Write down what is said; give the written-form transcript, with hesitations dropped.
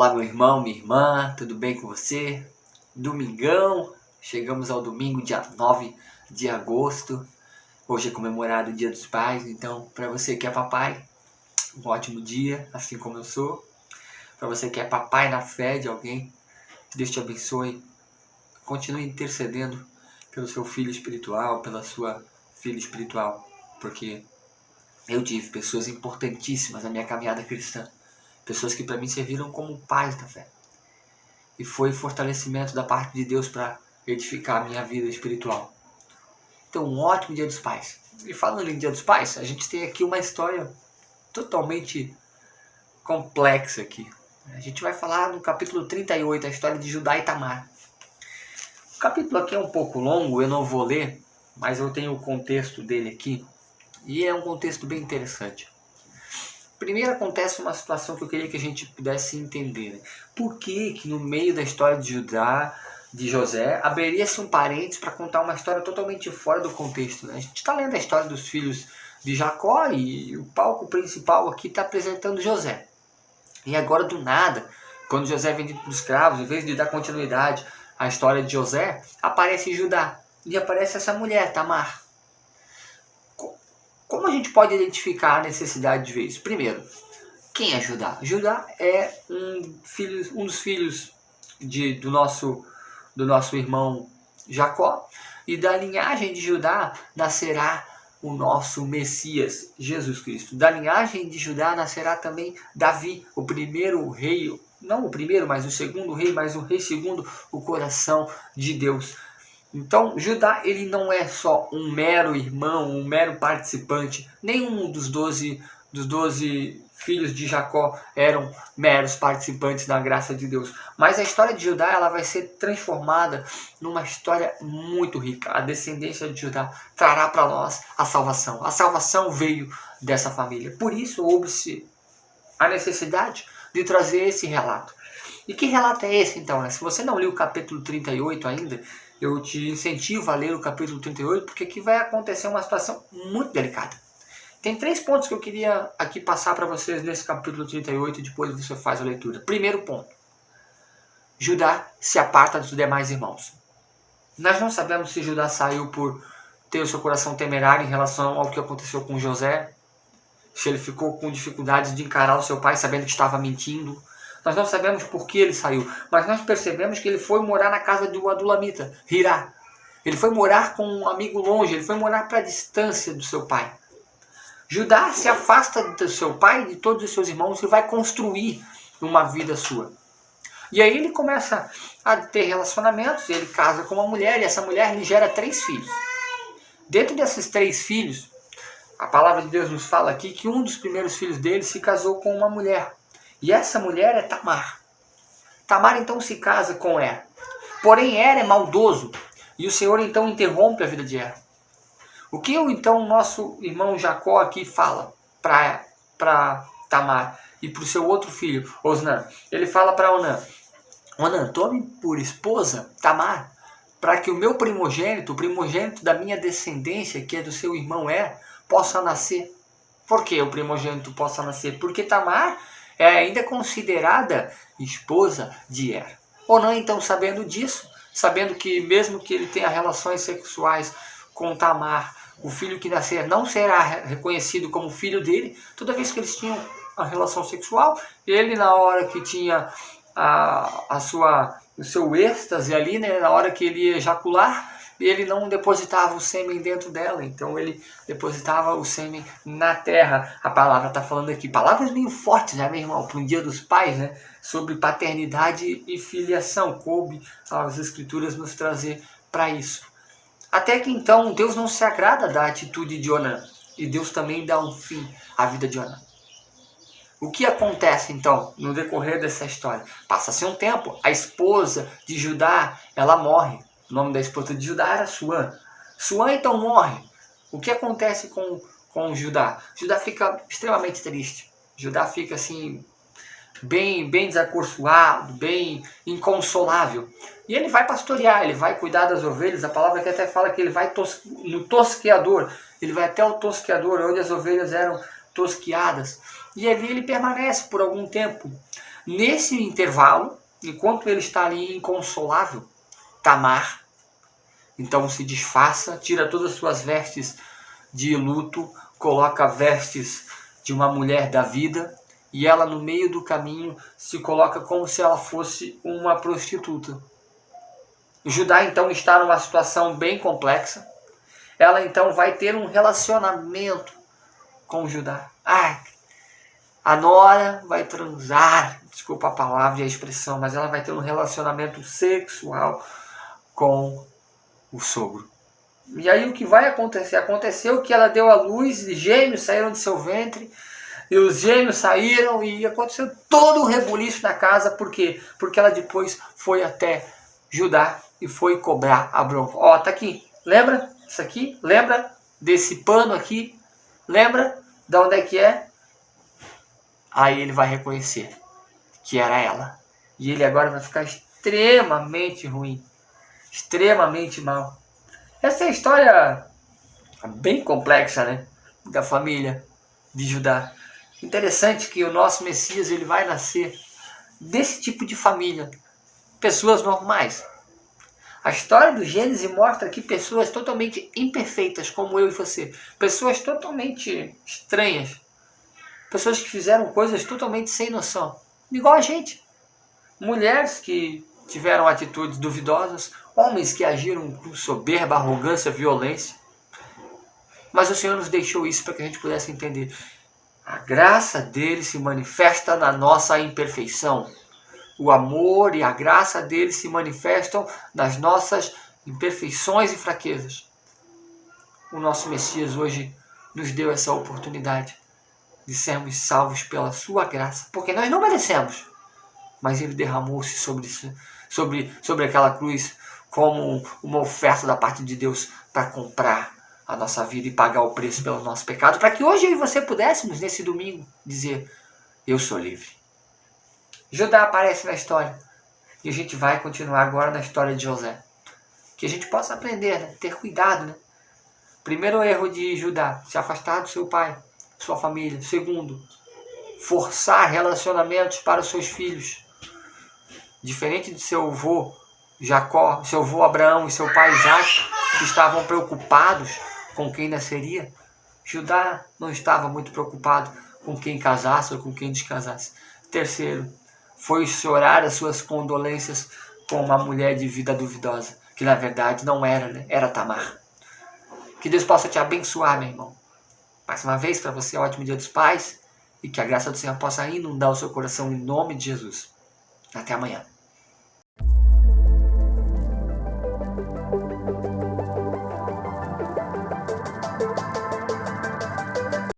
Olá, meu irmão, minha irmã, tudo bem com você? Domingão, chegamos ao domingo, dia 9 de agosto. Hoje é comemorado o Dia dos Pais, então para você que é papai, um ótimo dia, assim como eu sou. Para você que é papai na fé de alguém, Deus te abençoe. Continue intercedendo pelo seu filho espiritual, pela sua filha espiritual, porque eu tive pessoas importantíssimas na minha caminhada cristã. Pessoas que para mim serviram como pais da fé. E foi fortalecimento da parte de Deus para edificar a minha vida espiritual. Então, um ótimo Dia dos Pais. E falando em Dia dos Pais, a gente tem aqui uma história totalmente complexa aqui. A gente vai falar no capítulo 38, a história de Judá e Tamar. O capítulo aqui é um pouco longo, eu não vou ler, mas eu tenho o contexto dele aqui. E é um contexto bem interessante. Primeiro acontece uma situação que eu queria que a gente pudesse entender. Né? Por que no meio da história de Judá, de José, abriria-se um parênteses para contar uma história totalmente fora do contexto? Né? A gente está lendo a história dos filhos de Jacó e o palco principal aqui está apresentando José. E agora do nada, quando José é vendido para os escravos, em vez de dar continuidade à história de José, aparece Judá. E aparece essa mulher, Tamar. Como a gente pode identificar a necessidade de ver isso? Primeiro, quem é Judá? Judá é um dos filhos do nosso irmão Jacó. E da linhagem de Judá nascerá o nosso Messias, Jesus Cristo. Da linhagem de Judá nascerá também Davi, o primeiro rei, não o primeiro, mas o segundo rei, mas o rei segundo o coração de Deus. Então, Judá ele não é só um mero irmão, um mero participante. Nenhum dos 12 filhos de Jacó eram meros participantes da graça de Deus. Mas a história de Judá ela vai ser transformada numa história muito rica. A descendência de Judá trará para nós a salvação. A salvação veio dessa família. Por isso houve-se a necessidade de trazer esse relato. E que relato é esse então? Se você não leu o capítulo 38 ainda, eu te incentivo a ler o capítulo 38, porque aqui vai acontecer uma situação muito delicada. Tem 3 pontos que eu queria aqui passar para vocês nesse capítulo 38 e depois você faz a leitura. Primeiro ponto. Judá se aparta dos demais irmãos. Nós não sabemos se Judá saiu por ter o seu coração temerário em relação ao que aconteceu com José, se ele ficou com dificuldades de encarar o seu pai sabendo que estava mentindo. Nós não sabemos por que ele saiu, mas nós percebemos que ele foi morar na casa do Adulamita, Hirá. Ele foi morar com um amigo longe, ele foi morar para a distância do seu pai. Judá se afasta do seu pai e de todos os seus irmãos e vai construir uma vida sua. E aí ele começa a ter relacionamentos, ele casa com uma mulher e essa mulher lhe gera 3 filhos. Dentro desses 3 filhos, a palavra de Deus nos fala aqui que um dos primeiros filhos dele se casou com uma mulher. E essa mulher é Tamar. Tamar então se casa com Er. Porém Er é maldoso. E o Senhor então interrompe a vida de Er. O que então o nosso irmão Jacó aqui fala para Tamar e para o seu outro filho, Osnã? Ele fala para Onã: Onã, tome por esposa Tamar, para que o meu primogênito, o primogênito da minha descendência, que é do seu irmão Er, possa nascer. Por que o primogênito possa nascer? Porque Tamar é ainda considerada esposa de Er. Onã, então, sabendo disso, sabendo que mesmo que ele tenha relações sexuais com Tamar, o filho que nascer não será reconhecido como filho dele. Toda vez que eles tinham a relação sexual, ele na hora que tinha o seu êxtase ali, né, na hora que ele ia ejacular, ele não depositava o sêmen dentro dela, então ele depositava o sêmen na terra. A palavra está falando aqui, palavras meio fortes, né, meu irmão, para um dia dos pais, né, sobre paternidade e filiação. Coube as escrituras nos trazer para isso. Até que então Deus não se agrada da atitude de Onã, e Deus também dá um fim à vida de Onã. O que acontece então no decorrer dessa história? Passa-se um tempo, a esposa de Judá, ela morre. O nome da esposa de Judá era Suã. Suã então morre. O que acontece com Judá? Judá fica extremamente triste. Judá fica assim, bem desacorçoado, bem inconsolável. E ele vai pastorear, ele vai cuidar das ovelhas. A palavra que até fala que ele vai no tosqueador. Ele vai até o tosqueador, onde as ovelhas eram tosqueadas. E ali ele permanece por algum tempo. Nesse intervalo, enquanto ele está ali inconsolável, Tamar então se disfarça, tira todas as suas vestes de luto, coloca vestes de uma mulher da vida, e ela no meio do caminho se coloca como se ela fosse uma prostituta. Judá então está numa situação bem complexa. Ela então vai ter um relacionamento com Judá. A nora vai transar, desculpa a palavra e a expressão, mas ela vai ter um relacionamento sexual com o sogro. E aí o que vai acontecer? Aconteceu que ela deu à luz e gêmeos saíram de seu ventre, e os gêmeos saíram e aconteceu todo o rebuliço na casa. Por quê? Porque ela depois foi até Judá e foi cobrar a bronca. Ó, tá aqui, lembra isso aqui? Lembra desse pano aqui? Lembra de onde é que é? Aí ele vai reconhecer que era ela. E ele agora vai ficar extremamente ruim, extremamente mal. Essa é a história bem complexa, né? Da família de Judá. Interessante que o nosso Messias ele vai nascer desse tipo de família. Pessoas normais. A história do Gênesis mostra que pessoas totalmente imperfeitas, como eu e você. Pessoas totalmente estranhas. Pessoas que fizeram coisas totalmente sem noção. Igual a gente. Mulheres que tiveram atitudes duvidosas. Homens que agiram com soberba, arrogância, violência. Mas o Senhor nos deixou isso para que a gente pudesse entender. A graça dele se manifesta na nossa imperfeição. O amor e a graça dele se manifestam nas nossas imperfeições e fraquezas. O nosso Messias hoje nos deu essa oportunidade de sermos salvos pela sua graça. Porque nós não merecemos. Mas ele derramou-se sobre aquela cruz como uma oferta da parte de Deus para comprar a nossa vida e pagar o preço pelo nosso pecado, para que hoje eu e você pudéssemos, nesse domingo, dizer, eu sou livre. Judá aparece na história, e a gente vai continuar agora na história de José. Que a gente possa aprender, né? Ter cuidado. Né? Primeiro erro de Judá, se afastar do seu pai, sua família. Segundo, forçar relacionamentos para os seus filhos. Diferente de seu avô Jacó, seu avô Abraão e seu pai Isaac, que estavam preocupados com quem nasceria, Judá não estava muito preocupado com quem casasse ou com quem descasasse. Terceiro, foi chorar as suas condolências com uma mulher de vida duvidosa, que na verdade não era, né? Era Tamar. Que Deus possa te abençoar, meu irmão. Mais uma vez, para você, ótimo Dia dos Pais, e que a graça do Senhor possa inundar o seu coração em nome de Jesus. Até amanhã.